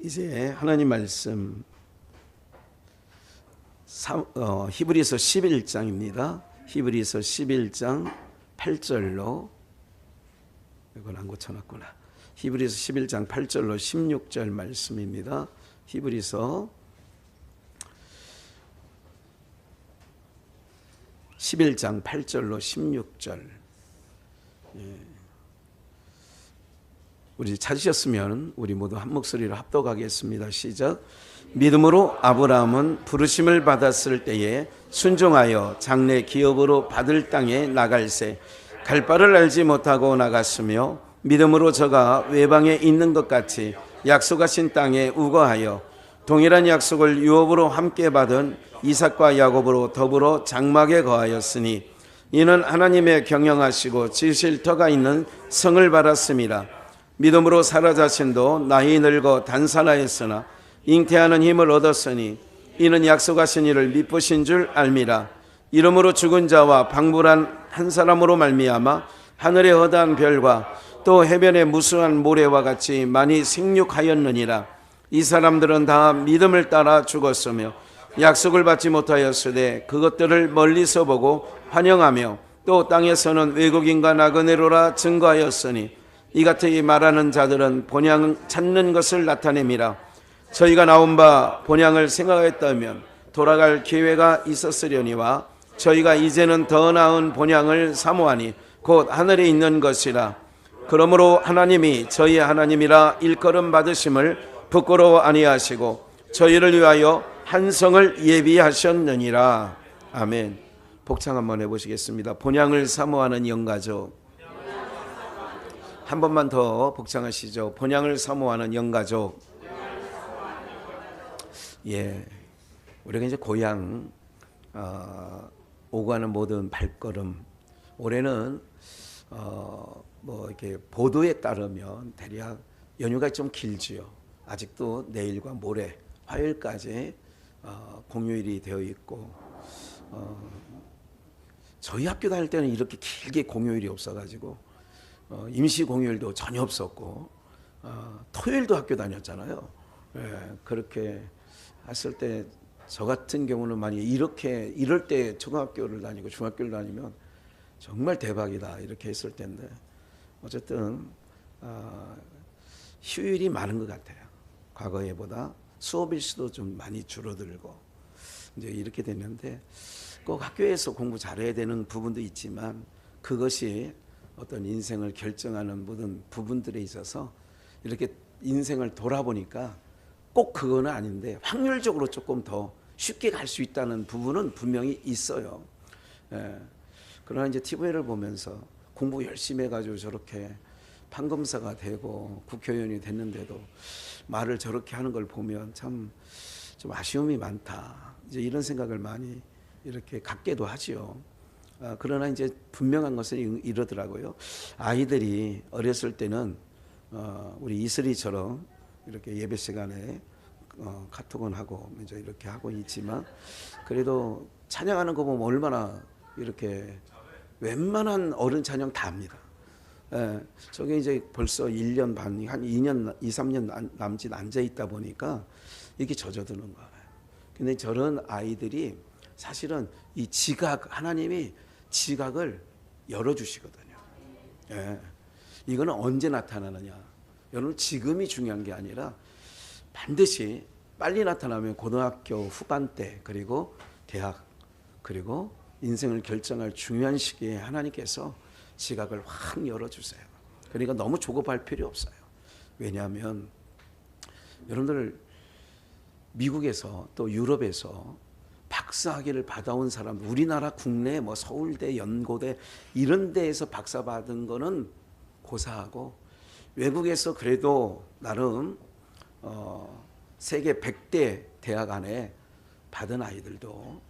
이제 하나님 말씀 히브리서 11장입니다. 히브리서 11장 8절로 이건 안 고쳐놨구나. 히브리서 11장 8절로 16절 말씀입니다. 히브리서 11장 8절로 16절. 우리 찾으셨으면 우리 모두 한 목소리로 합독하겠습니다. 시작. 믿음으로 아브라함은 부르심을 받았을 때에 순종하여 장래 기업으로 받을 땅에 나갈새 갈 바를 알지 못하고 나갔으며 믿음으로 저가 외방에 있는 것 같이 약속하신 땅에 우거하여 동일한 약속을 유업으로 함께 받은 이삭과 야곱으로 더불어 장막에 거하였으니 이는 하나님의 경영하시고 지으실 터가 있는 성을 받았음이라. 믿음으로 사라 자신도 나이 늙어 단산하였으나 잉태하는 힘을 얻었으니 이는 약속하신 이를 미쁘신 줄 알미라. 이름으로 죽은 자와 방불한 한 사람으로 말미암아 하늘의 허다한 별과 또 해변의 무수한 모래와 같이 많이 생육하였느니라. 이 사람들은 다 믿음을 따라 죽었으며 약속을 받지 못하였으되 그것들을 멀리서 보고 환영하며 또 땅에서는 외국인과 나그네로라 증거하였으니 이같이 말하는 자들은 본향 찾는 것을 나타냅니다. 저희가 나온 바 본향을 생각했다면 돌아갈 기회가 있었으려니와 저희가 이제는 더 나은 본향을 사모하니 곧 하늘에 있는 것이라. 그러므로 하나님이 저희 하나님이라 일컬음 받으심을 부끄러워 아니하시고 저희를 위하여 한 성을 예비하셨느니라. 아멘. 복창 한번 해보시겠습니다. 본향을 사모하는 영가족. 한 번만 더 복창하시죠. 본향을 사모하는 영가족. 예, 우리가 이제 고향 오고 가는 모든 발걸음. 올해는 뭐 이렇게 보도에 따르면 대략 연휴가 좀 길지요. 아직도 내일과 모레 화요일까지 공휴일이 되어 있고 저희 학교 다닐 때는 이렇게 길게 공휴일이 없어가지고 임시 공휴일도 전혀 없었고 토요일도 학교 다녔잖아요. 예, 그렇게 했을 때 저 같은 경우는 만약에 이럴 때 초등학교를 다니고 중학교를 다니면 정말 대박이다 이렇게 했을 텐데 어쨌든 휴일이 많은 것 같아요. 과거에보다 수업일 수도 좀 많이 줄어들고 이제 이렇게 됐는데 꼭 학교에서 공부 잘해야 되는 부분도 있지만 그것이 어떤 인생을 결정하는 모든 부분들에 있어서 이렇게 인생을 돌아보니까 꼭 그거는 아닌데 확률적으로 조금 더 쉽게 갈 수 있다는 부분은 분명히 있어요. 예. 그러나 이제 TV를 보면서 공부 열심히 해가지고 저렇게 판검사가 되고 국회의원이 됐는데도 말을 저렇게 하는 걸 보면 참 좀 아쉬움이 많다. 이제 이런 생각을 많이 이렇게 갖게도 하지요. 그러나 이제 분명한 것은 이러더라고요. 아이들이 어렸을 때는 우리 이슬이처럼 이렇게 예배 시간에 카톡은 하고 이제 이렇게 하고 있지만 그래도 찬양하는 거 보면 얼마나 이렇게 웬만한 어른 찬양 다 합니다. 예, 저게 이제 벌써 1년 반, 한 2년, 2, 3년 남짓 앉아 있다 보니까 이게 젖어드는 거예요. 근데 저런 아이들이 사실은 이 지각, 하나님이 지각을 열어주시거든요. 예. 이거는 언제 나타나느냐. 여러분 지금이 중요한 게 아니라 반드시 빨리 나타나면 고등학교 후반 때 그리고 대학 그리고 인생을 결정할 중요한 시기에 하나님께서 지각을 확 열어주세요. 그러니까 너무 조급할 필요 없어요. 왜냐하면 여러분들 미국에서 또 유럽에서 박사학위를 받아온 사람, 우리나라 국내 뭐 서울대, 연고대 이런 데에서 박사 받은 거는 고사하고 외국에서 그래도 나름 세계 100대 대학 안에 받은 아이들도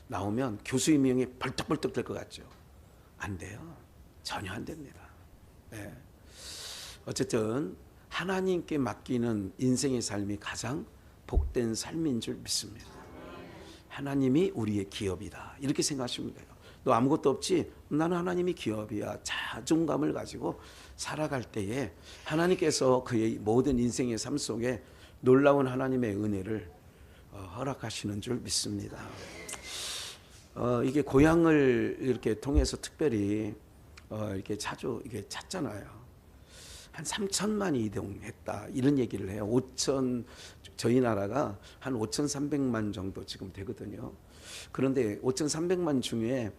나오면 교수 임명이 벌떡벌떡 될 것 같죠? 안 돼요. 전혀 안 됩니다. 네. 어쨌든 하나님께 맡기는 인생의 삶이 가장 복된 삶인 줄 믿습니다. 하나님이 우리의 기업이다. 이렇게 생각하시면 돼요. 너 아무것도 없지? 나는 하나님이 기업이야. 자존감을 가지고 살아갈 때에 하나님께서 그의 모든 인생의 삶 속에 놀라운 하나님의 은혜를 허락하시는 줄 믿습니다. 이게 고향을 이렇게 통해서 특별히 이렇게 자주 이게 찾잖아요. 한 3천만이 이동했다 이런 얘기를 해요. 저희 나라가 한 5,300만 정도 지금 되거든요. 그런데 5,300만 중에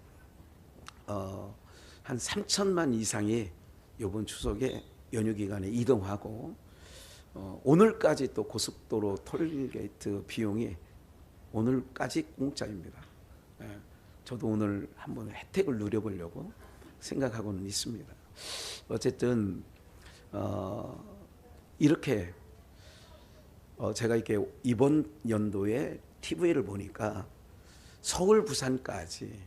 한 3천만 이상이 이번 추석에 연휴 기간에 이동하고 오늘까지 또 고속도로 톨게이트 비용이 오늘까지 공짜입니다. 저도 오늘 한번 혜택을 누려보려고 생각하고는 있습니다. 어쨌든 이렇게 제가 이렇게 이번 연도에 TV를 보니까 서울 부산까지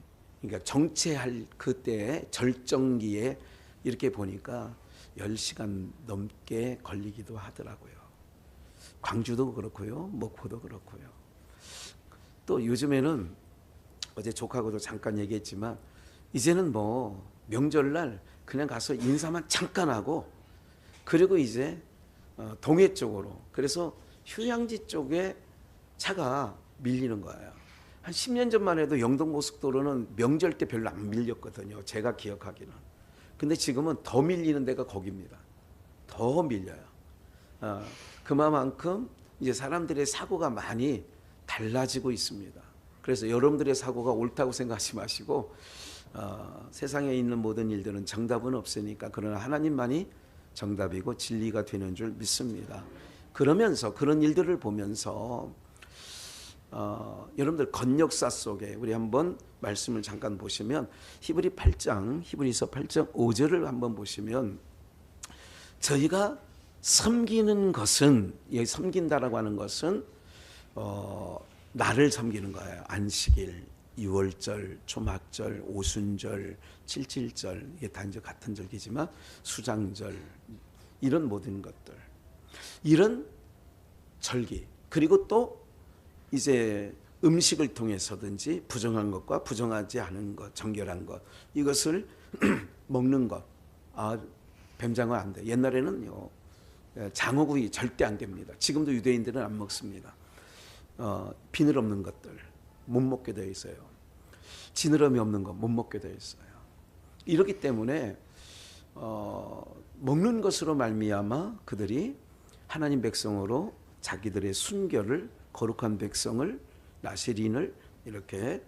그러니까 정체할 그때의 절정기에 이렇게 보니까 10시간 넘게 걸리기도 하더라고요. 광주도 그렇고요. 목포도 그렇고요. 또 요즘에는 어제 조카하고도 잠깐 얘기했지만 이제는 뭐 명절날 그냥 가서 인사만 잠깐 하고 그리고 이제 동해 쪽으로 그래서 휴양지 쪽에 차가 밀리는 거예요. 한 10년 전만 해도 영동고속도로는 명절 때 별로 안 밀렸거든요. 제가 기억하기는. 근데 지금은 더 밀리는 데가 거기입니다. 더 밀려요. 그만큼 이제 사람들의 사고가 많이 달라지고 있습니다. 그래서 여러분들의 사고가 옳다고 생각하지 마시고 세상에 있는 모든 일들은 정답은 없으니까 그러나 하나님만이 정답이고 진리가 되는 줄 믿습니다. 그러면서 그런 일들을 보면서 여러분들 건역사 속에 우리 한번 말씀을 잠깐 보시면 히브리서 8장 5절을 한번 보시면 저희가 섬기는 것은 섬긴다라고 하는 것은 나를 섬기는 거예요. 안식일, 유월절, 초막절, 오순절, 칠칠절 이게 다 이제 같은 절기지만 수장절 이런 모든 것들 이런 절기 그리고 또 이제 음식을 통해서든지 부정한 것과 부정하지 않은 것, 정결한 것 이것을 먹는 것. 뱀장어 안 돼. 옛날에는요 장어구이 절대 안 됩니다. 지금도 유대인들은 안 먹습니다. 비늘 없는 것들 못 먹게 되어 있어요. 지느러미 없는 것 못 먹게 되어 있어요. 이렇기 때문에 먹는 것으로 말미암아 그들이 하나님 백성으로 자기들의 순결을 거룩한 백성을 나시린을 이렇게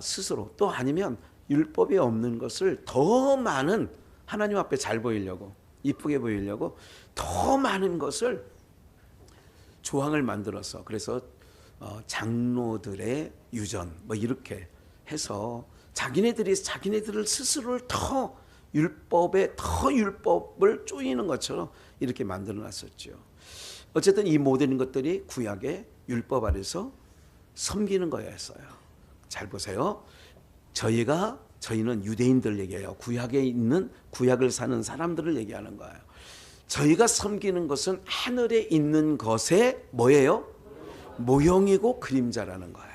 스스로 또 아니면 율법이 없는 것을 더 많은 하나님 앞에 잘 보이려고 이쁘게 보이려고 더 많은 것을 조항을 만들어서 그래서 장로들의 유전 뭐 이렇게 해서 자기네들을 스스로를 더 율법을 쪼이는 것처럼 이렇게 만들어 놨었죠. 어쨌든 이 모든 것들이 구약의 율법 아래서 섬기는 거였어요. 잘 보세요. 저희는 유대인들 얘기해요. 구약에 있는 구약을 사는 사람들을 얘기하는 거예요. 저희가 섬기는 것은 하늘에 있는 것의 뭐예요? 모형이고 그림자라는 거예요.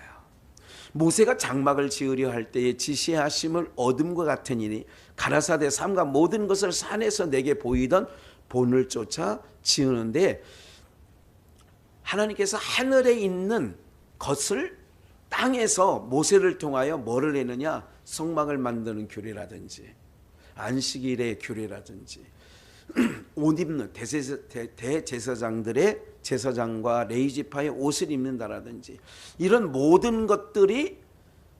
모세가 장막을 지으려 할 때에 지시하심을 어둠과 같으니 가라사대 삼가 모든 것을 산에서 내게 보이던 본을 쫓아 지으는데 하나님께서 하늘에 있는 것을 땅에서 모세를 통하여 뭐를 했느냐? 성막을 만드는 규례라든지 안식일의 규례라든지 옷 입는 대제사장들의 제사장과 레위지파의 옷을 입는다라든지 이런 모든 것들이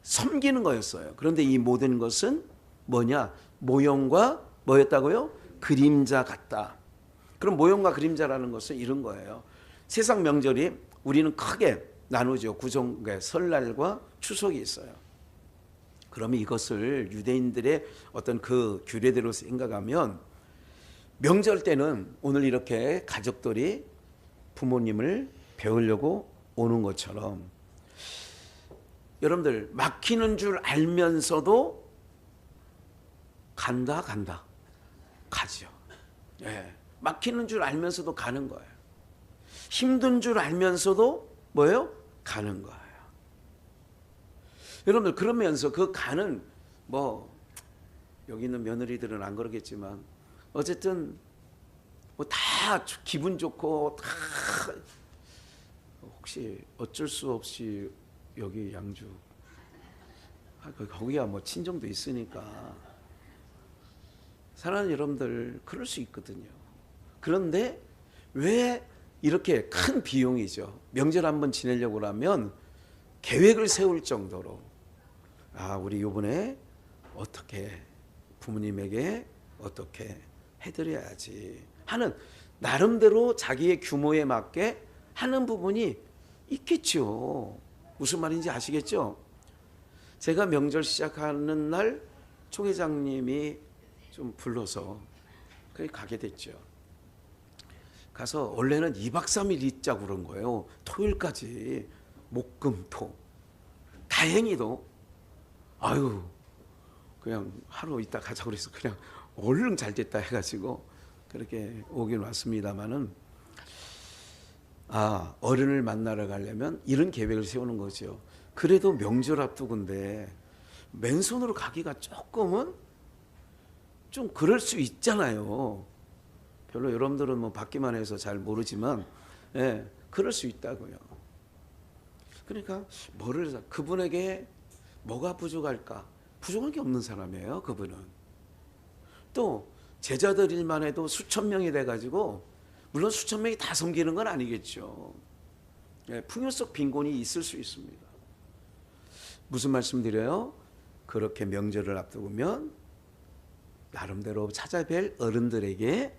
섬기는 거였어요. 그런데 이 모든 것은 뭐냐? 모형과 뭐였다고요? 그림자 같다. 그럼 모형과 그림자라는 것은 이런 거예요. 세상 명절이 우리는 크게 나누죠. 구정의 설날과 추석이 있어요. 그러면 이것을 유대인들의 어떤 그 규례대로 생각하면 명절 때는 오늘 이렇게 가족들이 부모님을 배우려고 오는 것처럼 여러분들 막히는 줄 알면서도 간다 가죠. 예, 막히는 줄 알면서도 가는 거예요. 힘든 줄 알면서도 뭐예요? 가는 거예요. 여러분들 그러면서 그 가는 뭐 여기 있는 며느리들은 안 그러겠지만 어쨌든 뭐 다 기분 좋고 다 혹시 어쩔 수 없이 여기 양주 거기야 뭐 친정도 있으니까 사랑하는 여러분들 그럴 수 있거든요. 그런데 왜 이렇게 큰 비용이죠. 명절 한번 지내려고 하면 계획을 세울 정도로 우리 이번에 어떻게 부모님에게 어떻게 해드려야지 하는 나름대로 자기의 규모에 맞게 하는 부분이 있겠죠. 무슨 말인지 아시겠죠? 제가 명절 시작하는 날 총회장님이 좀 불러서 거기 가게 됐죠. 가서 원래는 2박 3일 있자고 그런 거예요. 토요일까지 목금토. 다행히도 그냥 하루 있다 가자고 그래서 그냥 얼른 잘 됐다 해가지고 그렇게 오긴 왔습니다마는 어른을 만나러 가려면 이런 계획을 세우는 거죠. 그래도 명절 앞두고인데 맨손으로 가기가 조금은 좀 그럴 수 있잖아요. 별로 여러분들은 뭐 받기만 해서 잘 모르지만 그럴 수 있다고요. 그러니까 그분에게 뭐가 부족할까? 부족한 게 없는 사람이에요. 그분은. 또 제자들 일만 해도 수천 명이 돼가지고 물론 수천 명이 다 섬기는 건 아니겠죠. 풍요 속 빈곤이 있을 수 있습니다. 무슨 말씀 드려요? 그렇게 명절을 앞두고면 나름대로 찾아뵐 어른들에게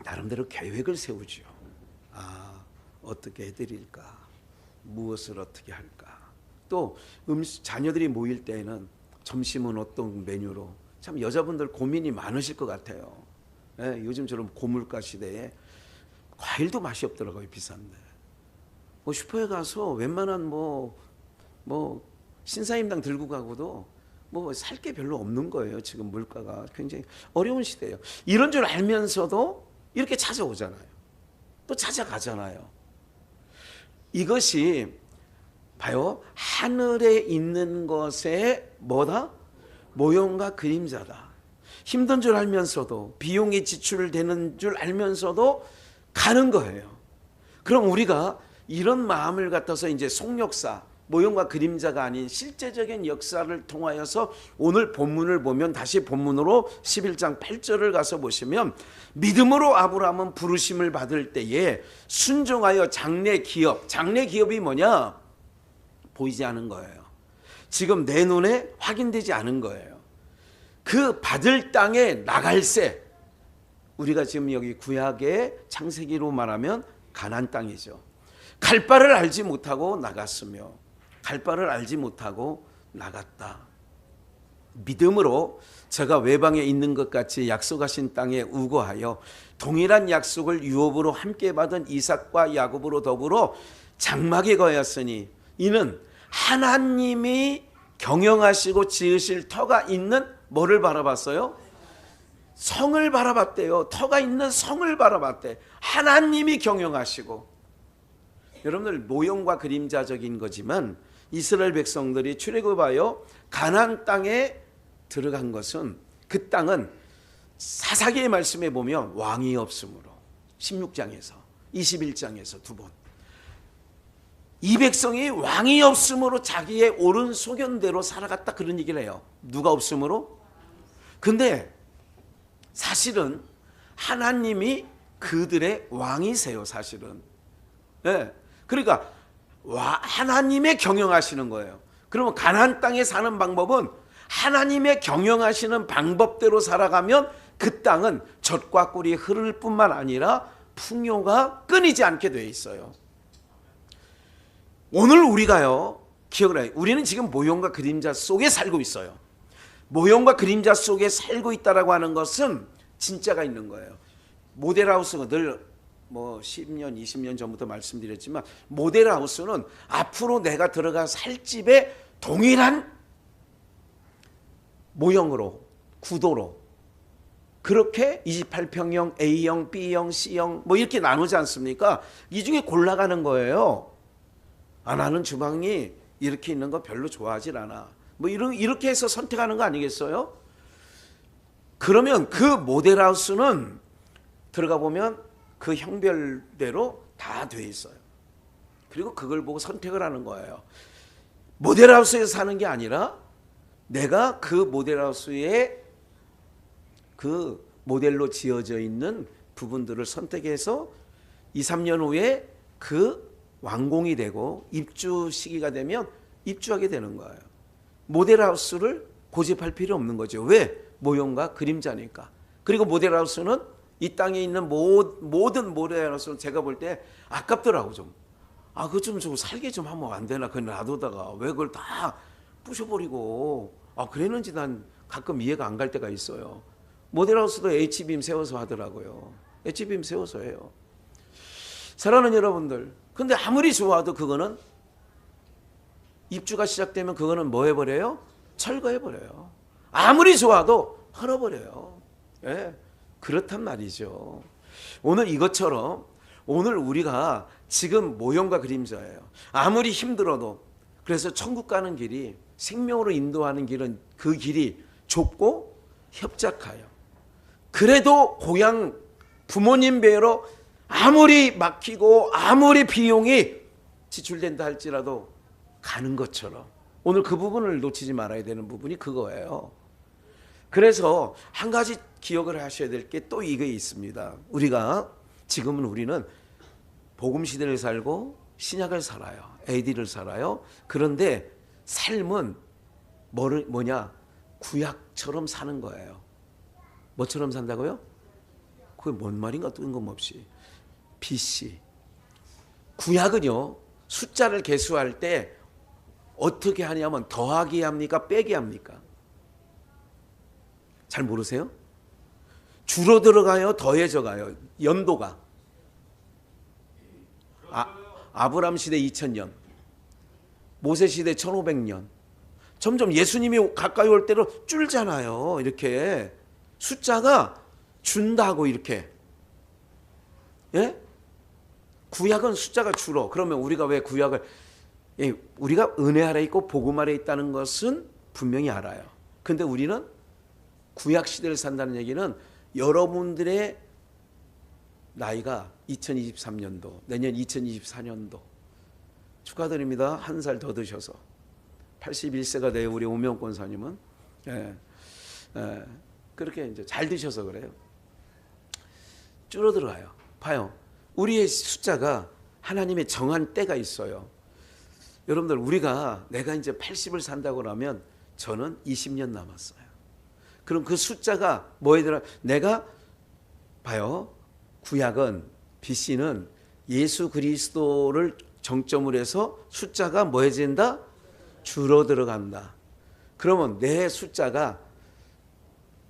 나름대로 계획을 세우죠. 어떻게 해드릴까? 무엇을 어떻게 할까? 또 자녀들이 모일 때에는 점심은 어떤 메뉴로 참 여자분들 고민이 많으실 것 같아요. 요즘처럼 고물가 시대에 과일도 맛이 없더라고요. 비싼데. 슈퍼에 가서 웬만한 신사임당 들고 가고도 살 게 별로 없는 거예요. 지금 물가가 굉장히 어려운 시대예요. 이런 줄 알면서도 이렇게 찾아오잖아요. 또 찾아가잖아요. 이것이 봐요. 하늘에 있는 것의 모형과 그림자다. 힘든 줄 알면서도 비용이 지출되는 줄 알면서도 가는 거예요. 그럼 우리가 이런 마음을 갖다서 이제 속역사 모형과 그림자가 아닌 실제적인 역사를 통하여서 오늘 본문을 보면 다시 본문으로 11장 8절을 가서 보시면 믿음으로 아브라함은 부르심을 받을 때에 순종하여 장래 기업이 뭐냐? 보이지 않은 거예요. 지금 내 눈에 확인되지 않은 거예요. 그 받을 땅에 나갈새 우리가 지금 여기 구약의 창세기로 말하면 가나안 땅이죠. 갈 바를 알지 못하고 나갔으며 갈 바를 알지 못하고 나갔다. 믿음으로 제가 외방에 있는 것 같이 약속하신 땅에 우거하여 동일한 약속을 유업으로 함께 받은 이삭과 야곱으로 더불어 장막에 거하였으니 이는 하나님이 경영하시고 지으실 터가 있는 뭐를 바라봤어요? 성을 바라봤대요. 터가 있는 성을 바라봤대. 하나님이 경영하시고. 여러분들 모형과 그림자적인 거지만 이스라엘 백성들이 출애굽하여 가나안 땅에 들어간 것은 그 땅은 사사기의 말씀에 보면 왕이 없으므로 16장에서 21장에서 두 번 이 백성이 왕이 없으므로 자기의 옳은 소견대로 살아갔다 그런 얘기를 해요. 누가 없으므로? 근데 사실은 하나님이 그들의 왕이세요. 사실은. 그러니까 하나님의 경영하시는 거예요. 그러면 가나안 땅에 사는 방법은 하나님의 경영하시는 방법대로 살아가면 그 땅은 젖과 꿀이 흐를 뿐만 아니라 풍요가 끊이지 않게 돼 있어요. 오늘 우리가요, 기억을 해요. 우리는 지금 모형과 그림자 속에 살고 있어요. 모형과 그림자 속에 살고 있다라고 하는 것은 진짜가 있는 거예요. 모델하우스가 늘 10년, 20년 전부터 말씀드렸지만 모델하우스는 앞으로 내가 들어가 살 집에 동일한 모형으로, 구도로 그렇게 28평형, A형, B형, C형 이렇게 나누지 않습니까? 이 중에 골라가는 거예요. 나는 주방이 이렇게 있는 거 별로 좋아하질 않아. 이렇게 해서 선택하는 거 아니겠어요? 그러면 그 모델하우스는 들어가 보면 그 형별대로 다 돼 있어요. 그리고 그걸 보고 선택을 하는 거예요. 모델하우스에서 사는 게 아니라 내가 그 모델하우스에 그 모델로 지어져 있는 부분들을 선택해서 2, 3년 후에 그 완공이 되고 입주 시기가 되면 입주하게 되는 거예요. 모델하우스를 고집할 필요 없는 거죠. 왜? 모형과 그림자니까. 그리고 모델하우스는 이 땅에 있는 모든 모델하우스는 제가 볼 때 아깝더라고 좀. 그거 좀 살게 좀 하면 안 되나? 그걸 놔두다가 왜 그걸 다 부셔버리고. 그랬는지 난 가끔 이해가 안 갈 때가 있어요. 모델하우스도 H빔 세워서 하더라고요. H빔 세워서 해요. 사랑하는 여러분들, 근데 아무리 좋아도 그거는 입주가 시작되면 그거는 뭐 해버려요? 철거해버려요. 아무리 좋아도 헐어버려요. 예, 그렇단 말이죠. 오늘 이것처럼 오늘 우리가 지금 모형과 그림자예요. 아무리 힘들어도 그래서 천국 가는 길이 생명으로 인도하는 길은 그 길이 좁고 협착하여 그래도 고향 부모님 배로 아무리 막히고 아무리 비용이 지출된다 할지라도 가는 것처럼 오늘 그 부분을 놓치지 말아야 되는 부분이 그거예요. 그래서 한 가지 기억을 하셔야 될 게 또 이게 있습니다. 우리가 지금은 우리는 복음 시대를 살고 신약을 살아요. AD를 살아요. 그런데 삶은 뭐냐? 구약처럼 사는 거예요. 뭐처럼 산다고요? 그게 뭔 말인가 뜬금없이. BC. 구약은요. 숫자를 계수할 때 어떻게 하냐면 더하기 합니까? 빼기 합니까? 잘 모르세요? 줄어들어 가요? 더해져 가요? 연도가. 아브람 시대 2000년. 모세 시대 1500년. 점점 예수님이 가까이 올 때로 줄잖아요. 이렇게. 숫자가 준다고 이렇게. 예? 구약은 숫자가 줄어. 그러면 우리가 왜 구약을 우리가 은혜 아래 있고 복음 아래 있다는 것은 분명히 알아요. 근데 우리는 구약 시대를 산다는 얘기는 여러분들의 나이가 2023년도, 내년 2024년도 축하드립니다. 한 살 더 드셔서 81세가 돼요. 우리 오명 권사님은 그렇게 이제 잘 드셔서 그래요. 줄어들어요. 봐요. 우리의 숫자가 하나님의 정한 때가 있어요. 여러분들 내가 이제 80을 산다고 하면 저는 20년 남았어요. 그럼 그 숫자가 뭐에 들어? 내가 봐요. 구약은 BC는 예수 그리스도를 정점으로 해서 숫자가 뭐 해진다? 줄어들어 간다. 그러면 내 숫자가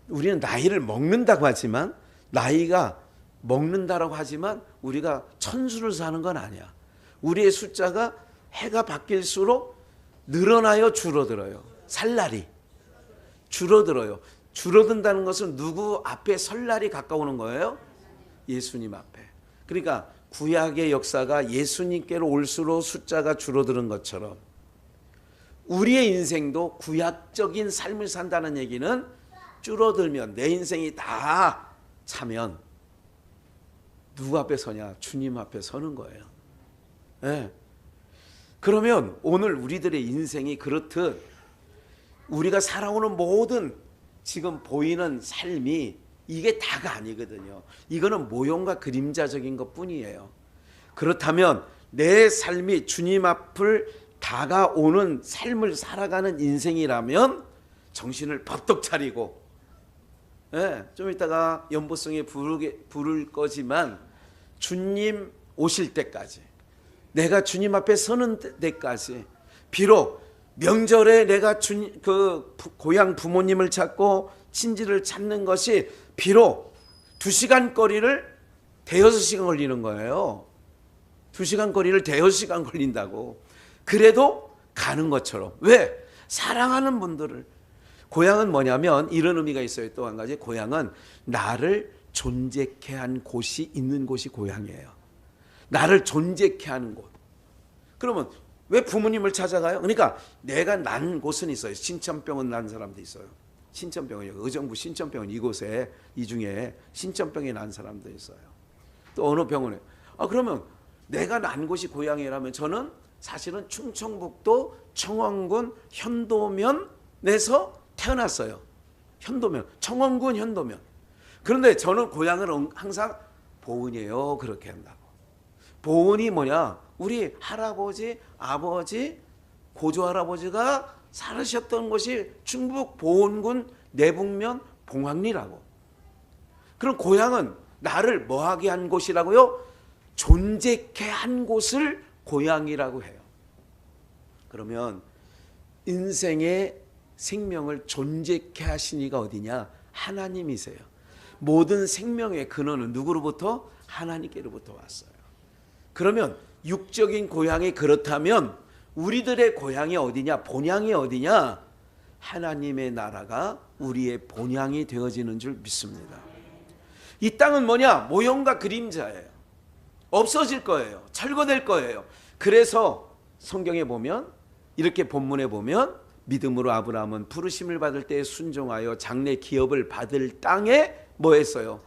우리는 나이를 먹는다고 하지만 나이가 먹는다라고 하지만 우리가 천수를 사는 건 아니야. 우리의 숫자가 해가 바뀔수록 늘어나요, 줄어들어요. 살 날이 줄어들어요. 줄어든다는 것은 누구 앞에 설 날이 가까우는 거예요? 예수님 앞에. 그러니까 구약의 역사가 예수님께로 올수록 숫자가 줄어드는 것처럼 우리의 인생도 구약적인 삶을 산다는 얘기는 줄어들면 내 인생이 다 차면 누구 앞에 서냐? 주님 앞에 서는 거예요. 네. 그러면 오늘 우리들의 인생이 그렇듯 우리가 살아오는 모든 지금 보이는 삶이 이게 다가 아니거든요. 이거는 모형과 그림자적인 것뿐이에요. 그렇다면 내 삶이 주님 앞을 다가오는 삶을 살아가는 인생이라면 정신을 번뜩 차리고 좀 이따가 연보성에 부를 거지만 주님 오실 때까지 내가 주님 앞에 서는 데까지 비록 명절에 내가 그 고향 부모님을 찾고 친지를 찾는 것이 비록 2시간 거리를 대여섯 시간 걸리는 거예요. 2시간 거리를 대여섯 시간 걸린다고. 그래도 가는 것처럼. 왜? 사랑하는 분들을. 고향은 뭐냐면 이런 의미가 있어요. 또 한 가지. 고향은 나를 존재케 한 곳이 있는 곳이 고향이에요. 나를 존재케 하는 곳. 그러면 왜 부모님을 찾아가요? 그러니까 내가 난 곳은 있어요. 신천병원 난 사람도 있어요. 신천병원, 의정부 신천병원 이 중에 신천병에 난 사람도 있어요. 또 어느 병원에. 그러면 내가 난 곳이 고향이라면 저는 사실은 충청북도 청원군 현도면에서 태어났어요. 현도면, 청원군 현도면. 그런데 저는 고향을 항상 보은이에요. 그렇게 한다고. 보은이 뭐냐? 우리 할아버지, 아버지, 고조할아버지가 살으셨던 곳이 충북 보은군 내북면 봉황리라고. 그럼 고향은 나를 뭐하게 한 곳이라고요? 존재케 한 곳을 고향이라고 해요. 그러면 인생의 생명을 존재케 하신 이가 어디냐? 하나님이세요. 모든 생명의 근원은 누구로부터? 하나님께로부터 왔어요. 그러면 육적인 고향이 그렇다면 우리들의 고향이 어디냐? 본향이 어디냐? 하나님의 나라가 우리의 본향이 되어지는 줄 믿습니다. 이 땅은 뭐냐? 모형과 그림자예요. 없어질 거예요. 철거될 거예요. 그래서 성경에 보면 이렇게 본문에 보면 믿음으로 아브라함은 부르심을 받을 때 순종하여 장래 기업을 받을 땅에 뭐 했어요?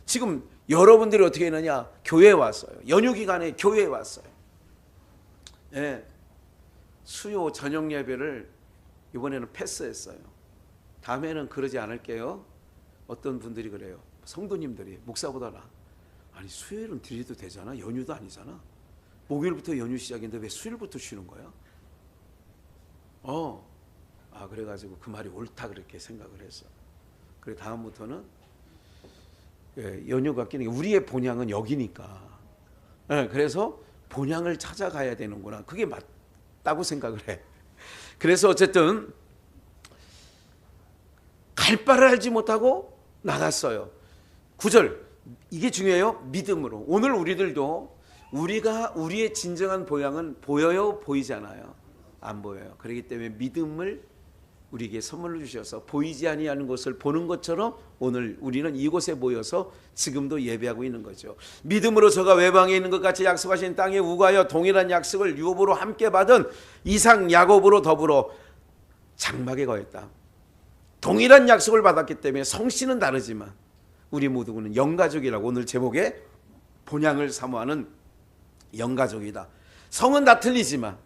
지금 여러분들이 어떻게 했느냐? 교회에 왔어요. 연휴 기간에 교회에 왔어요. 예. 수요 저녁 예배를 이번에는 패스했어요. 다음에는 그러지 않을게요. 어떤 분들이 그래요. 성도님들이 목사보다 나. 아니 수요일은 드려도 되잖아. 연휴도 아니잖아. 목요일부터 연휴 시작인데 왜 수요일부터 쉬는 거야? 그래가지고 그 말이 옳다 그렇게 생각을 했어. 그래 다음부터는 연휴가 끼는 게 우리의 본향은 여기니까. 그래서 본향을 찾아가야 되는구나. 그게 맞다고 생각을 해. 그래서 어쨌든 갈 바를 알지 못하고 나갔어요. 9절 이게 중요해요. 믿음으로. 오늘 우리들도 우리의 진정한 본향은 보여요? 보이지 않아요? 안 보여요. 그렇기 때문에 믿음을 우리에게 선물로 주셔서 보이지 아니하는 것을 보는 것처럼 오늘 우리는 이곳에 모여서 지금도 예배하고 있는 거죠. 믿음으로 저가 외방에 있는 것 같이 약속하신 땅에 우가하여 동일한 약속을 유업으로 함께 받은 이삭 야곱으로 더불어 장막에 거했다. 동일한 약속을 받았기 때문에 성씨는 다르지만 우리 모두는 영가족이라고 오늘 제목에 본향을 사모하는 영가족이다. 성은 다 틀리지만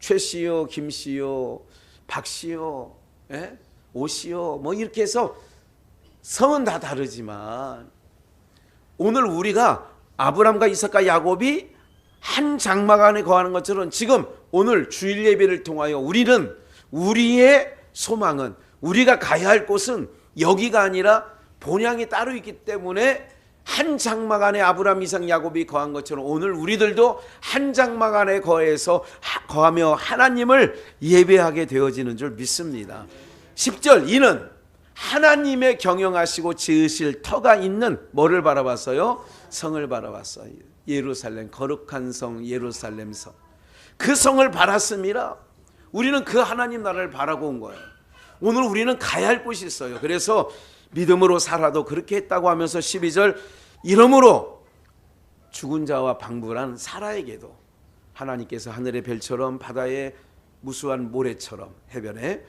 최씨요, 김씨요, 박씨요, 오씨요 뭐 이렇게 해서 성은 다 다르지만 오늘 우리가 아브람과 이삭과 야곱이 한 장막 안에 거하는 것처럼 지금 오늘 주일 예배를 통하여 우리는 우리의 소망은 우리가 가야 할 곳은 여기가 아니라 본향이 따로 있기 때문에 한 장막 안에 아브람, 이삭, 야곱이 거한 것처럼 오늘 우리들도 한 장막 안에 거하며 하나님을 예배하게 되어지는 줄 믿습니다. 10절 이는 하나님의 경영하시고 지으실 터가 있는 뭐를 바라봤어요? 성을 바라봤어요. 예루살렘, 거룩한 성 예루살렘 성. 그 성을 바랐습니다. 우리는 그 하나님 나라를 바라고 온 거예요. 오늘 우리는 가야 할 곳이 있어요. 그래서 믿음으로 살아도 그렇게 했다고 하면서 12절 이러므로 죽은 자와 방불한 사라에게도 하나님께서 하늘의 별처럼 바다의 무수한 모래처럼 해변에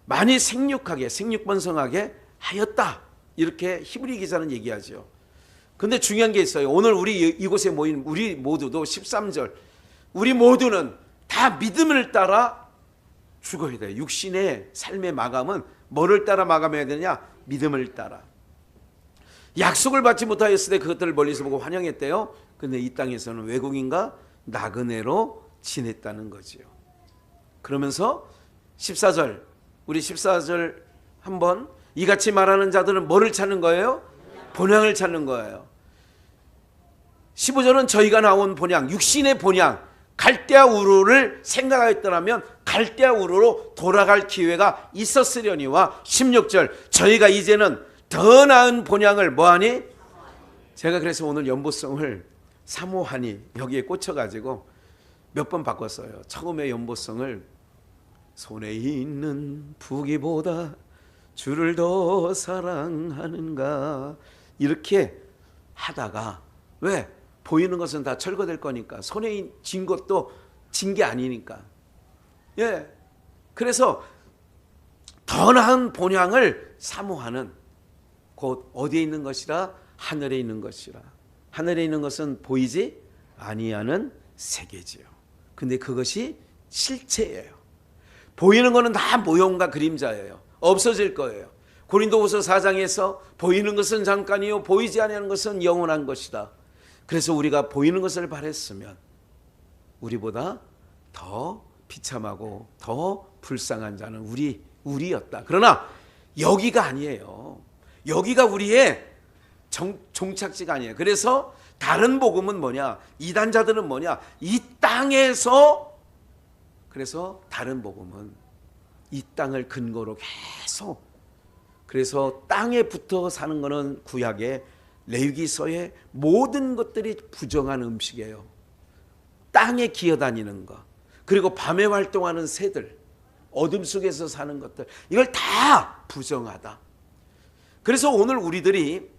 많이 생육번성하게 하였다. 이렇게 히브리 기자는 얘기하죠. 근데 중요한 게 있어요. 오늘 우리 이곳에 모인 우리 모두도 13절 우리 모두는 다 믿음을 따라 죽어야 돼요. 육신의 삶의 마감은 뭐를 따라 마감해야 되느냐? 믿음을 따라. 약속을 받지 못하였을 때 그것들을 멀리서 보고 환영했대요. 근데 이 땅에서는 외국인과 나그네로 지냈다는 거지요. 그러면서 14절 우리 14절 한번 이같이 말하는 자들은 뭐를 찾는 거예요? 본향을 찾는 거예요. 15절은 저희가 나온 본향, 육신의 본향 갈대아 우르를 생각하였더라면 갈대아 우르로 돌아갈 기회가 있었으려니와 16절 저희가 이제는 더 나은 본향을 뭐하니? 제가 그래서 오늘 연보성을 사모하니 여기에 꽂혀가지고 몇 번 바꿨어요. 처음에 연보성을 손에 있는 부귀보다 주를 더 사랑하는가 이렇게 하다가 왜? 보이는 것은 다 철거될 거니까 손에 쥔 것도 진 게 아니니까 그래서 더 나은 본향을 사모하는 곧 어디에 있는 것이라? 하늘에 있는 것이라. 하늘에 있는 것은 보이지 아니하는 세계지요. 근데 그것이 실체예요. 보이는 거는 다 모형과 그림자예요. 없어질 거예요. 고린도후서 4장에서 보이는 것은 잠깐이요 보이지 아니하는 것은 영원한 것이다. 그래서 우리가 보이는 것을 바랬으면 우리보다 더 비참하고 더 불쌍한 자는 우리였다. 그러나 여기가 아니에요. 여기가 우리의 종착지가 아니에요. 그래서 다른 복음은 뭐냐? 이단자들은 뭐냐? 이 땅에서, 그래서 다른 복음은 이 땅을 근거로 계속, 그래서 땅에 붙어 사는 거는 구약의 레위기서의 모든 것들이 부정한 음식이에요. 땅에 기어다니는 거, 그리고 밤에 활동하는 새들, 어둠 속에서 사는 것들, 이걸 다 부정하다. 그래서 오늘 우리들이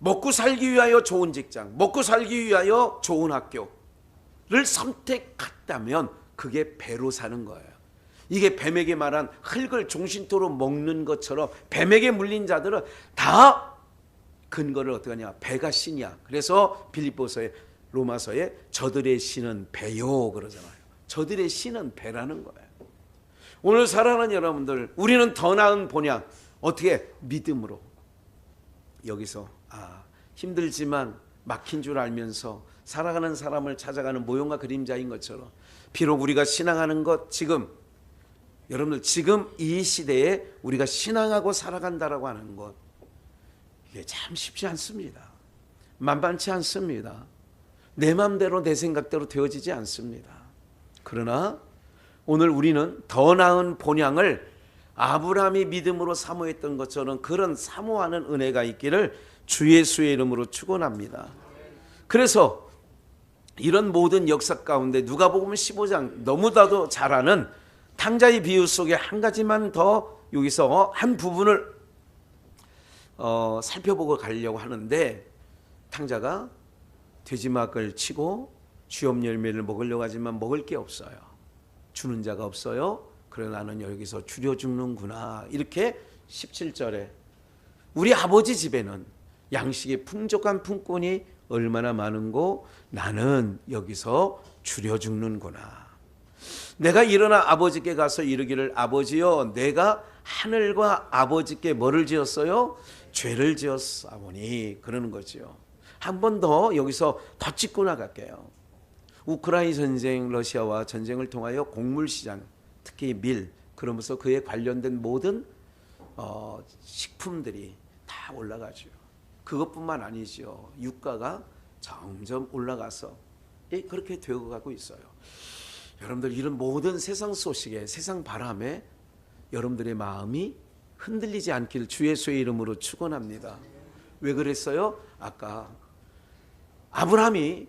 먹고 살기 위하여 좋은 직장, 먹고 살기 위하여 좋은 학교를 선택했다면 그게 배로 사는 거예요. 이게 뱀에게 말한 흙을 종신토로 먹는 것처럼 뱀에게 물린 자들은 다 근거를 어떻게 하냐? 배가 신이야. 그래서 빌립보서에, 로마서에 저들의 신은 배요 그러잖아요. 저들의 신은 배라는 거예요. 오늘 사랑하는 여러분들, 우리는 더 나은 본향, 어떻게? 믿음으로. 여기서 힘들지만 막힌 줄 알면서 살아가는 사람을 찾아가는 모형과 그림자인 것처럼, 비록 우리가 신앙하는 것, 지금 여러분들 지금 이 시대에 우리가 신앙하고 살아간다라고 하는 것, 이게 참 쉽지 않습니다. 만만치 않습니다. 내 마음대로 내 생각대로 되어지지 않습니다. 그러나 오늘 우리는 더 나은 본향을 아브라함이 믿음으로 사모했던 것처럼 그런 사모하는 은혜가 있기를 주 예수의 이름으로 축원합니다. 그래서 이런 모든 역사 가운데 누가복음 15장 너무나도 잘 아는 탕자의 비유 속에 한 가지만 더 여기서 한 부분을 살펴보고 가려고 하는데, 탕자가 돼지막을 치고 쥐업 열매를 먹으려고 하지만 먹을 게 없어요. 주는 자가 없어요. 그래 나는 여기서 줄여 죽는구나. 이렇게 17절에 우리 아버지 집에는 양식의 풍족한 품꾼이 얼마나 많은고 나는 여기서 줄여 죽는구나. 내가 일어나 아버지께 가서 이르기를 아버지여 내가 하늘과 아버지께 뭐를 지었어요? 죄를 지었사오니, 그러는 거죠. 한 번 더 여기서 더 짚고 나갈게요. 우크라이나 전쟁, 러시아와 전쟁을 통하여 곡물시장, 특히 밀, 그러면서 그에 관련된 모든 식품들이 다 올라가죠. 그것뿐만 아니죠. 유가가 점점 올라가서 그렇게 되어가고 있어요. 여러분들 이런 모든 세상 소식에, 세상 바람에 여러분들의 마음이 흔들리지 않기를 주 예수의 이름으로 축원합니다. 왜 그랬어요? 아까 아브라함이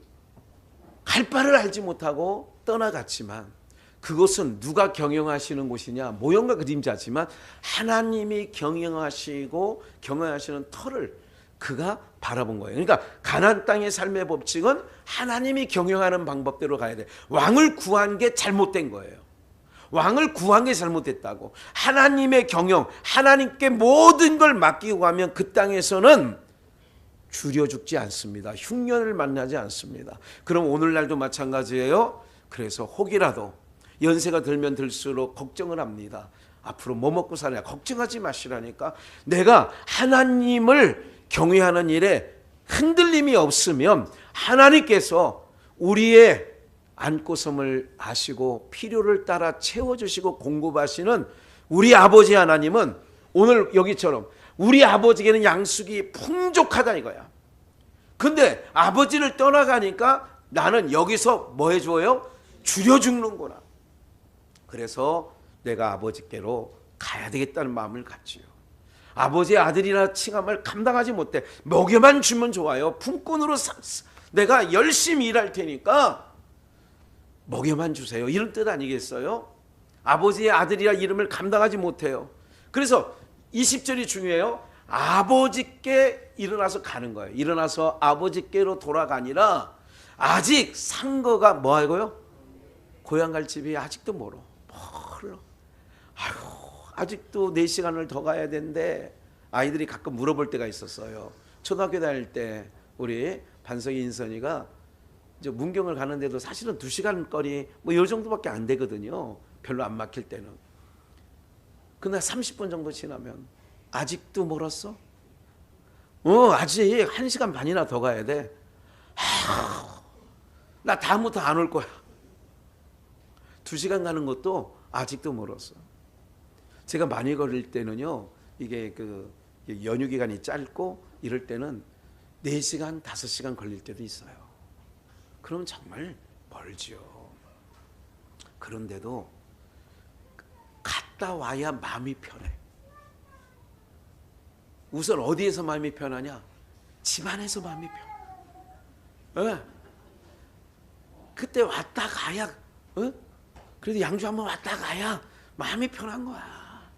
갈 바를 알지 못하고 떠나갔지만 그것은 누가 경영하시는 곳이냐? 모형과 그림자지만 하나님이 경영하시고 경영하시는 터를 그가 바라본 거예요. 그러니까 가나안 땅의 삶의 법칙은 하나님이 경영하는 방법대로 가야 돼. 왕을 구한 게 잘못된 거예요. 왕을 구한 게 잘못됐다고. 하나님의 경영, 하나님께 모든 걸 맡기고 가면 그 땅에서는 줄여 죽지 않습니다. 흉년을 만나지 않습니다. 그럼 오늘날도 마찬가지예요. 그래서 혹이라도 연세가 들면 들수록 걱정을 합니다. 앞으로 뭐 먹고 사냐 걱정하지 마시라니까. 내가 하나님을 경외하는 일에 흔들림이 없으면 하나님께서 우리의 안고섬을 아시고 필요를 따라 채워주시고 공급하시는 우리 아버지 하나님은 오늘 여기처럼 우리 아버지에게는 양식이 풍족하다 이거야. 근데 아버지를 떠나가니까 나는 여기서 뭐 해줘요? 줄여 죽는구나. 그래서 내가 아버지께로 가야 되겠다는 마음을 갖지요. 아버지의 아들이나 칭함을 감당하지 못해. 먹여만 주면 좋아요. 품꾼으로 내가 열심히 일할 테니까 먹여만 주세요. 이런 뜻 아니겠어요? 아버지의 아들이라 이름을 감당하지 못해요. 그래서 20절이 중요해요. 아버지께 일어나서 가는 거예요. 일어나서 아버지께로 돌아가니라. 아직 상거가 뭐 하고요? 고향 갈 집이 아직도 멀어. 아직도 4시간을 더 가야 되는데 아이들이 가끔 물어볼 때가 있었어요. 초등학교 다닐 때 우리 반석이 인선이가 이제 문경을 가는데도 사실은 2시간 거리 뭐 이 정도밖에 안 되거든요. 별로 안 막힐 때는. 그날 30분 정도 지나면 아직도 멀었어? 아직 1시간 반이나 더 가야 돼. 나 다음부터 안 올 거야. 2시간 가는 것도 아직도 멀었어. 제가 많이 걸을 때는요, 이게 그 연휴 기간이 짧고 이럴 때는 4시간, 5시간 걸릴 때도 있어요. 그럼 정말 멀지요. 그런데도 갔다 와야 마음이 편해. 우선 어디에서 마음이 편하냐? 집 안에서 마음이 편해. 그때 왔다 가야, 그래도 양주 한번 왔다 가야 마음이 편한 거야.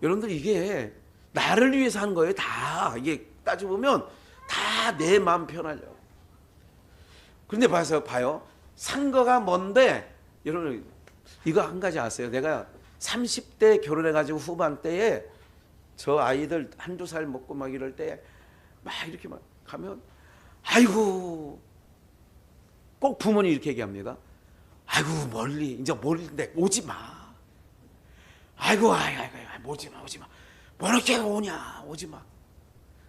여러분들 이게 나를 위해서 하는 거예요. 다 이게 따져보면 다 내 마음 편하려고. 그런데 봐요. 상거가 뭔데? 여러분 이거 한 가지 아세요? 내가 30대 결혼해가지고 후반 때에 저 아이들 1-2살 먹고 막 이럴 때 막 이렇게 막 가면 아이고 꼭 부모님 이렇게 얘기합니다. 아이고 멀리 이제 멀리인데 오지 마. 아이고 오지 마. 뭐 이렇게 오냐 오지 마.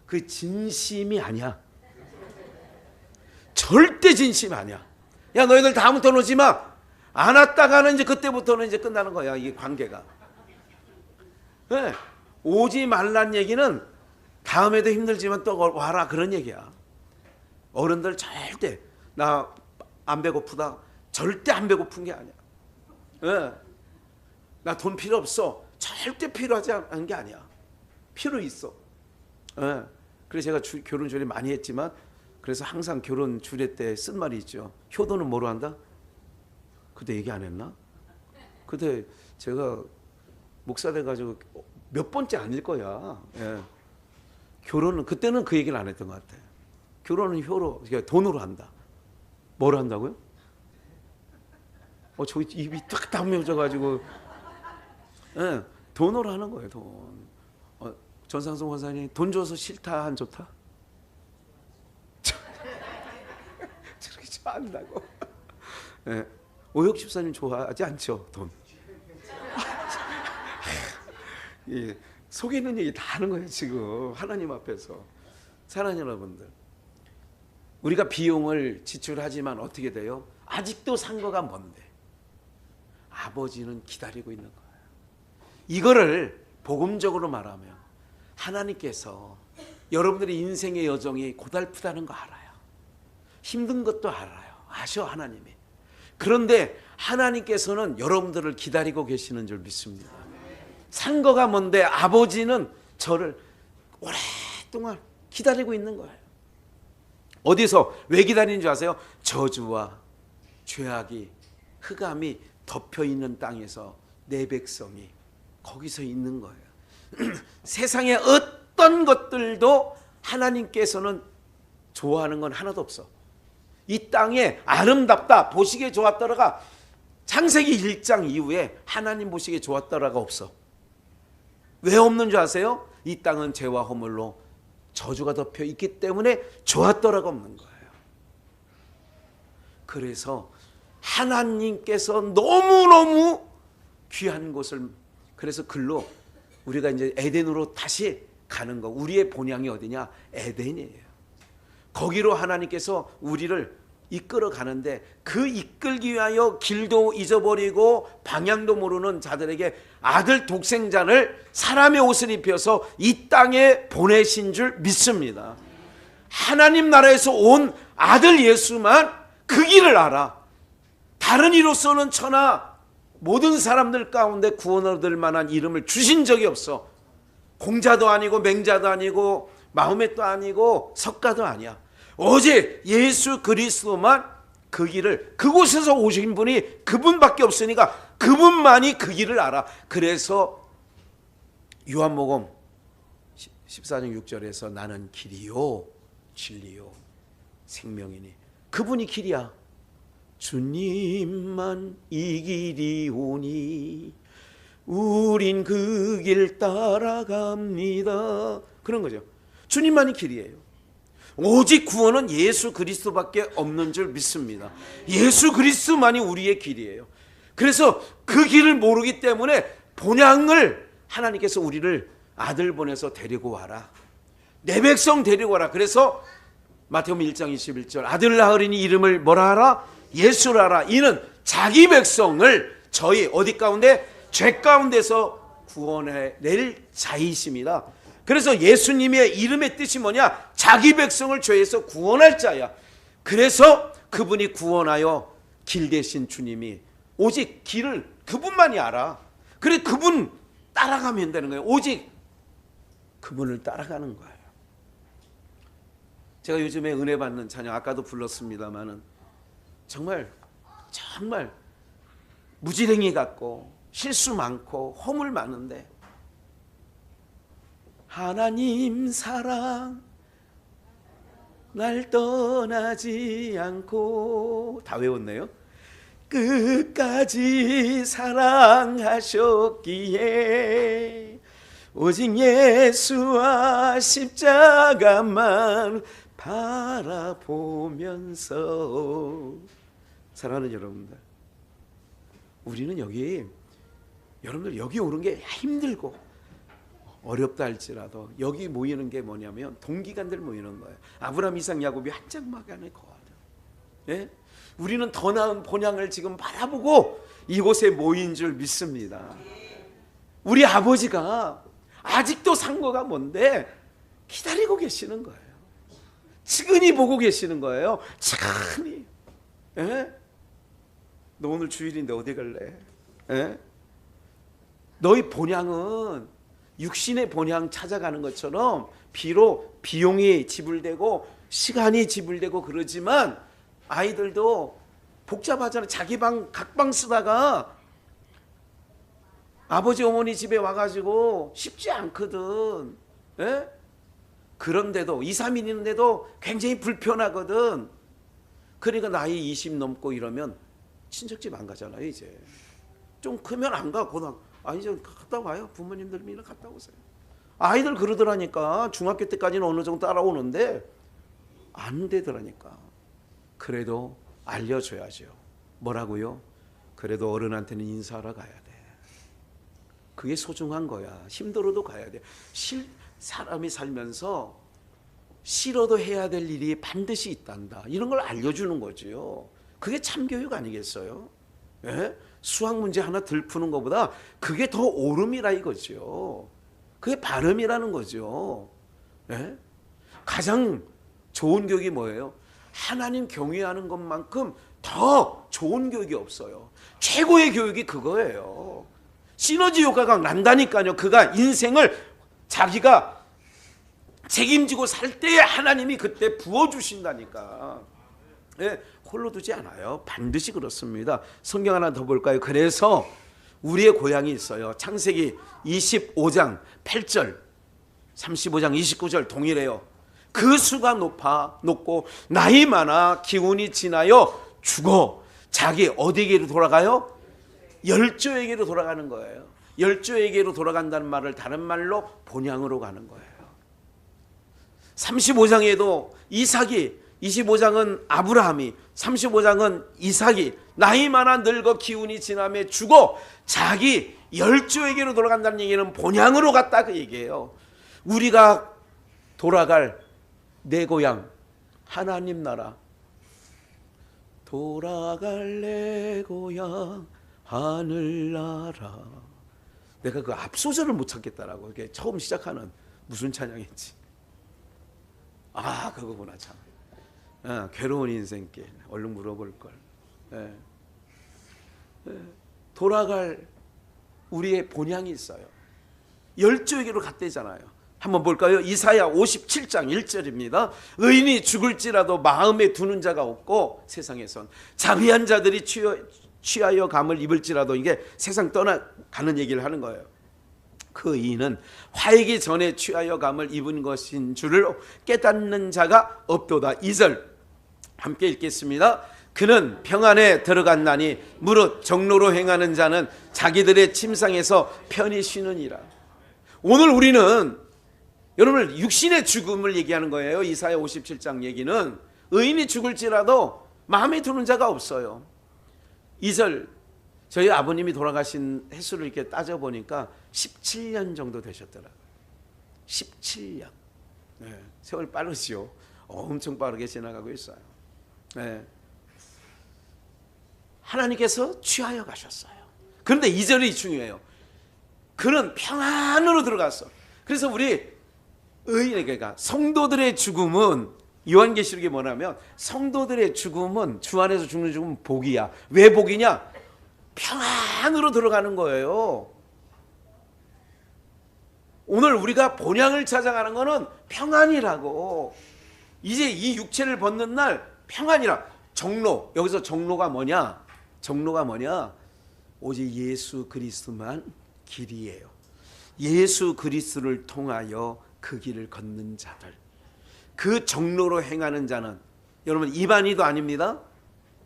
그 진심이 아니야. 절대 진심이 아니야. 야 너희들 다음부터는 오지 마. 안 왔다가는 이제 그때부터는 이제 끝나는 거야. 이 관계가. 네. 오지 말란 얘기는 다음에도 힘들지만 또 와라 그런 얘기야. 어른들 절대 나 안 배고프다. 절대 안 배고픈 게 아니야. 네. 나 돈 필요 없어. 절대 필요하지 않은 게 아니야. 필요 있어. 네. 그래서 제가 결혼 주례 많이 했지만 그래서 항상 결혼 주례 때 쓴 말이 있죠. 효도는 뭐로 한다? 그때 얘기 안 했나? 그때 제가 목사 돼가지고 몇 번째 아닐 거야. 예. 결혼은 그때는 그 얘기를 안 했던 것 같아. 결혼은 효로, 그러니까 돈으로 한다. 뭐로 한다고요? 저 입이 딱 다물어져가지고 예, 돈으로 하는 거예요. 돈. 전상송 권사님 돈 줘서 싫다 안 좋다? 저렇게 좋아한다고. 예. 오혁 집사님 좋아하지 않죠? 돈. 예, 속에 있는 얘기 다 하는 거예요 지금 하나님 앞에서. 사랑하는 여러분들, 우리가 비용을 지출하지만 어떻게 돼요? 아직도 상거가 뭔데? 아버지는 기다리고 있는 거예요. 이거를 복음적으로 말하면 하나님께서 여러분들의 인생의 여정이 고달프다는 거 알아요. 힘든 것도 알아요. 아셔 하나님이. 그런데 하나님께서는 여러분들을 기다리고 계시는 줄 믿습니다. 상거가 뭔데? 아버지는 저를 오랫동안 기다리고 있는 거예요. 어디서 왜 기다리는 줄 아세요? 저주와 죄악이 흑암이 덮여있는 땅에서 내 백성이 거기서 있는 거예요. 세상의 어떤 것들도 하나님께서는 좋아하는 건 하나도 없어. 이 땅에 아름답다 보시기에 좋았더라가 창세기 1장 이후에 하나님 보시기에 좋았더라가 없어. 왜 없는 줄 아세요? 이 땅은 죄와 허물로 저주가 덮여 있기 때문에 좋았더라가 없는 거예요. 그래서 하나님께서 너무너무 귀한 곳을, 그래서 글로 우리가 이제 에덴으로 다시 가는 거, 우리의 본향이 어디냐? 에덴이에요. 거기로 하나님께서 우리를 이끌어 가는데 그 이끌기 위하여 길도 잊어버리고 방향도 모르는 자들에게 아들 독생자를 사람의 옷을 입혀서 이 땅에 보내신 줄 믿습니다. 하나님 나라에서 온 아들 예수만 그 길을 알아. 다른 이로서는 천하 모든 사람들 가운데 구원 얻을 만한 이름을 주신 적이 없어. 공자도 아니고 맹자도 아니고 마호멧도 아니고 석가도 아니야. 오직 예수 그리스도만 그 길을, 그곳에서 오신 분이 그분밖에 없으니까 그분만이 그 길을 알아. 그래서 요한복음 14장 6절에서 나는 길이요 진리요 생명이니, 그분이 길이야. 주님만 이 길이오니 우린 그 길 따라갑니다. 그런 거죠. 주님만이 길이에요. 오직 구원은 예수 그리스도밖에 없는 줄 믿습니다. 예수 그리스도만이 우리의 길이에요. 그래서 그 길을 모르기 때문에 본향을 하나님께서 우리를 아들 보내서 데리고 와라. 내 백성 데리고 와라. 그래서 마태복음 1장 21절 아들 낳으리니 이름을 뭐라 하라? 예수라 하라. 이는 자기 백성을 저희 어디 가운데? 죄 가운데서 구원해낼 자이십니다. 그래서 예수님의 이름의 뜻이 뭐냐? 자기 백성을 죄에서 구원할 자야. 그래서 그분이 구원하여 길 대신 주님이 오직 길을 그분만이 알아. 그래 그분 따라가면 되는 거예요. 오직 그분을 따라가는 거예요. 제가 요즘에 은혜 받는 찬양 아까도 불렀습니다마는 정말 무지랭이 같고 실수 많고 허물 많은데 하나님 사랑 날 떠나지 않고 다 외웠네요. 끝까지 사랑하셨기에 오직 예수와 십자가만 바라보면서 사랑하는 여러분들, 우리는 여러분들 여기 오는 게 힘들고 어렵다 할지라도 여기 모이는 게 뭐냐면 동기간들 모이는 거예요. 아브라함, 이삭, 야곱이 한 장막 안에 거하죠. 예? 우리는 더 나은 본향을 지금 바라보고 이곳에 모인 줄 믿습니다. 우리 아버지가 아직도 상고가 뭔데 기다리고 계시는 거예요. 측은히 보고 계시는 거예요. 측은히. 예? 너 오늘 주일인데 어디 갈래? 예? 너희 본향은 육신의 본향 찾아가는 것처럼 비록 비용이 지불되고 시간이 지불되고 그러지만 아이들도 복잡하잖아요. 자기 방 각방 쓰다가 아버지 어머니 집에 와가지고 쉽지 않거든. 예? 그런데도 2, 3일 있는데도 굉장히 불편하거든. 그러니까 나이 20 넘고 이러면 친척집 안 가잖아요. 이제 좀 크면 안 가. 아니 저 갔다 와요. 부모님들 미리 갔다 오세요. 아이들 그러더라니까. 중학교 때까지는 어느 정도 따라오는데 안 되더라니까. 그래도 알려줘야죠. 뭐라고요? 그래도 어른한테는 인사하러 가야 돼. 그게 소중한 거야. 힘들어도 가야 돼. 사람이 살면서 싫어도 해야 될 일이 반드시 있단다. 이런 걸 알려주는 거지요. 그게 참교육 아니겠어요? 예? 수학 문제 하나 들 푸는 것보다 그게 더 옳음이라 이거죠. 그게 바름이라는 거죠. 예? 가장 좋은 교육이 뭐예요? 하나님 경외하는 것만큼 더 좋은 교육이 없어요. 최고의 교육이 그거예요. 시너지 효과가 난다니까요. 그가 인생을 자기가 책임지고 살 때에 하나님이 그때 부어주신다니까. 예, 홀로 두지 않아요. 반드시 그렇습니다. 성경 하나 더 볼까요? 그래서 우리의 고향이 있어요. 창세기 25장 8절 35장 29절 동일해요. 그 수가 높고 나이 많아 기운이 지나여 죽어 자기 어디에게로 돌아가요? 열조에게로 돌아가는 거예요. 열조에게로 돌아간다는 말을 다른 말로 본향으로 가는 거예요. 35장에도 이삭이, 25장은 아브라함이, 35장은 이삭이 나이 많아 늙어 기운이 지나며 죽어 자기 열조에게로 돌아간다는 얘기는 본향으로 갔다 그 얘기예요. 우리가 돌아갈 내 고향 하나님 나라, 돌아갈 내 고향 하늘나라. 내가 그 앞소절을 못 찾겠다라고. 이게 처음 시작하는 무슨 찬양인지. 아, 그거구나 참. 괴로운 인생길. 얼른 물어볼 걸. 돌아갈 우리의 본향이 있어요. 열조에게로 갔대잖아요. 한번 볼까요? 이사야 57장 1절입니다. 의인이 죽을지라도 마음에 두는 자가 없고 세상에선 자비한 자들이 취하여 감을 입을지라도 이게 세상 떠나가는 얘기를 하는 거예요. 그 이는 화이기 전에 취하여 감을 입은 것인 줄을 깨닫는 자가 없도다. 2절 함께 읽겠습니다. 그는 평안에 들어갔나니 무릇 정로로 행하는 자는 자기들의 침상에서 편히 쉬느니라. 오늘 우리는 여러분 육신의 죽음을 얘기하는 거예요. 이사야 57장 얘기는 의인이 죽을지라도 마음에 드는 자가 없어요. 2절 저희 아버님이 돌아가신 횟수를 이렇게 따져보니까 17년 정도 되셨더라고요. 17년. 네, 세월 빠르지요. 엄청 빠르게 지나가고 있어요. 네. 하나님께서 취하여 가셨어요. 그런데 2절이 중요해요. 그는 평안으로 들어갔어. 그래서 우리 의인에게가 성도들의 죽음은 요한계시록이 뭐냐면 성도들의 죽음은 주 안에서 죽는 죽음은 복이야. 왜 복이냐? 평안으로 들어가는 거예요. 오늘 우리가 본향을 찾아가는 거는 평안이라고. 이제 이 육체를 벗는 날 평안이라. 정로, 여기서 정로가 뭐냐? 정로가 뭐냐? 오직 예수 그리스도만 길이에요. 예수 그리스도를 통하여 그 길을 걷는 자들, 그 정로로 행하는 자는 여러분 이반이도 아닙니다.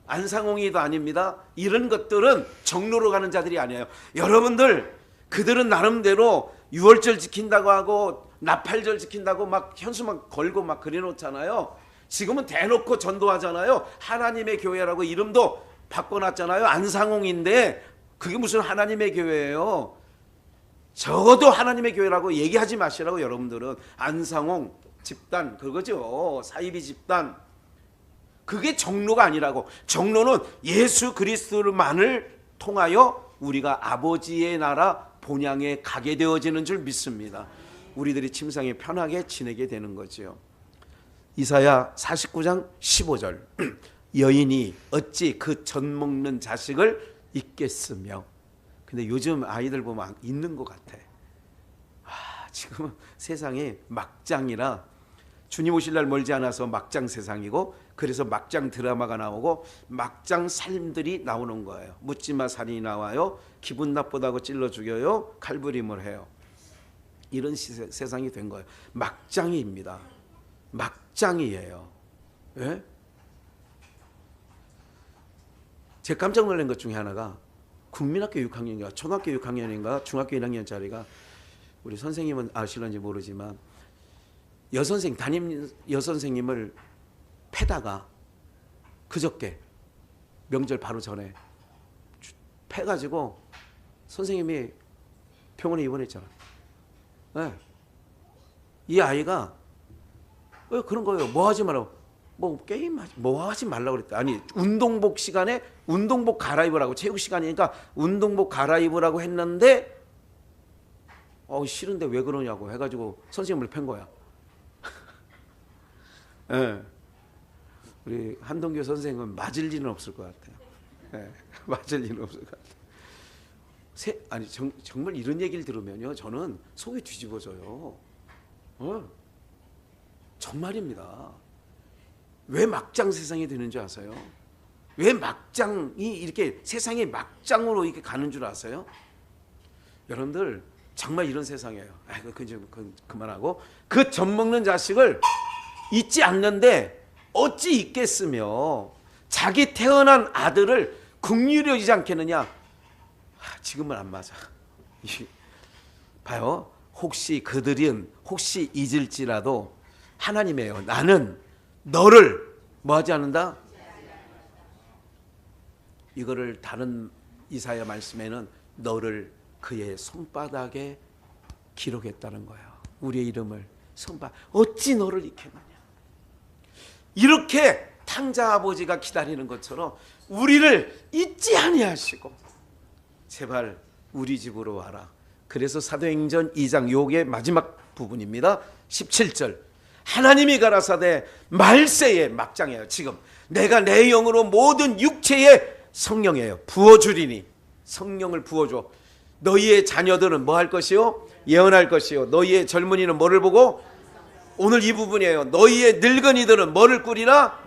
안상홍이도 아닙니다. 이런 것들은 정로로 가는 자들이 아니에요. 여러분들 그들은 나름대로 유월절 지킨다고 하고 나팔절 지킨다고 막 현수막 걸고 막 그려놓잖아요. 지금은 대놓고 전도하잖아요. 하나님의 교회라고 이름도 바꿔놨잖아요. 안상홍인데 그게 무슨 하나님의 교회예요. 적어도 하나님의 교회라고 얘기하지 마시라고. 여러분들은 안상홍 집단 그거죠. 사이비 집단. 그게 정로가 아니라고. 정로는 예수 그리스도만을 통하여 우리가 아버지의 나라 본향에 가게 되어지는 줄 믿습니다. 우리들이 침상에 편하게 지내게 되는 거죠. 이사야 49장 15절 여인이 어찌 그 젖 먹는 자식을 잊겠으며. 근데 요즘 아이들 보면 있는 것 같아. 지금 세상이 막장이라 주님 오실 날 멀지 않아서 막장 세상이고, 그래서 막장 드라마가 나오고 막장 살인들이 나오는 거예요. 묻지마 살인이 나와요. 기분 나쁘다고 찔러 죽여요. 칼부림을 해요. 이런 세상이 된 거예요. 막장입니다. 막장이에요. 예? 제가 깜짝 놀란 것 중에 하나가 국민학교 6학년인가 초등학교 6학년인가 중학교 1학년짜리가, 우리 선생님은 아실런지 모르지만 담임 여선생님을 패다가 그저께 명절 바로 전에 패가지고 선생님이 병원에 입원했잖아. 네. 이 아이가 왜 그런 거예요? 뭐 하지 말라고. 뭐 게임하지 뭐 하지 말라고 그랬다. 아니 운동복 시간에 운동복 갈아입으라고, 체육 시간이니까 운동복 갈아입으라고 했는데 싫은데 왜 그러냐고 해가지고 선생님을 팬 거야. 네. 우리 한동규 선생님은 맞을 일은 없을 것 같아요. 네. 맞을 일은 없을 것 같아요. 정말 이런 얘기를 들으면요, 저는 속이 뒤집어져요. 정말입니다. 왜 막장 세상이 되는 줄 아세요? 왜 막장이 이렇게 세상이 막장으로 이렇게 가는 줄 아세요? 여러분들 정말 이런 세상이에요. 그만하고 그 젖 먹는 자식을 잊지 않는데 어찌 잊겠으며 자기 태어난 아들을 긍휼히 여기지 않겠느냐. 지금은 안 맞아. 봐요. 혹시 그들은 혹시 잊을지라도 하나님이에요. 나는 너를 뭐하지 않는다? 이거를 다른 이사야 말씀에는 너를 그의 손바닥에 기록했다는 거예요. 우리의 이름을 손바닥. 어찌 너를 잊겠느냐. 이렇게 탕자 아버지가 기다리는 것처럼 우리를 잊지 아니하시고 제발 우리 집으로 와라. 그래서 사도행전 2장 요게 마지막 부분입니다. 17절 하나님이 가라사대 말세에 막장이에요. 지금 내가 내 영으로 모든 육체에 성령이에요. 부어주리니 성령을 부어줘. 너희의 자녀들은 뭐 할 것이요? 예언할 것이요. 너희의 젊은이는 뭐를 보고? 오늘 이 부분이에요. 너희의 늙은이들은 뭐를 꾸리라?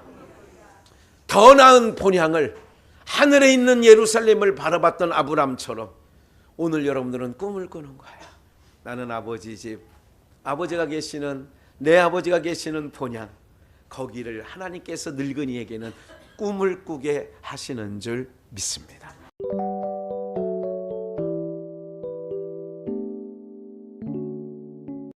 더 나은 본향을, 하늘에 있는 예루살렘을 바라봤던 아브람처럼 오늘 여러분들은 꿈을 꾸는 거예요. 나는 아버지 집, 아버지가 계시는, 내 아버지가 계시는 본향, 거기를 하나님께서 늙은이에게는 꿈을 꾸게 하시는 줄 믿습니다.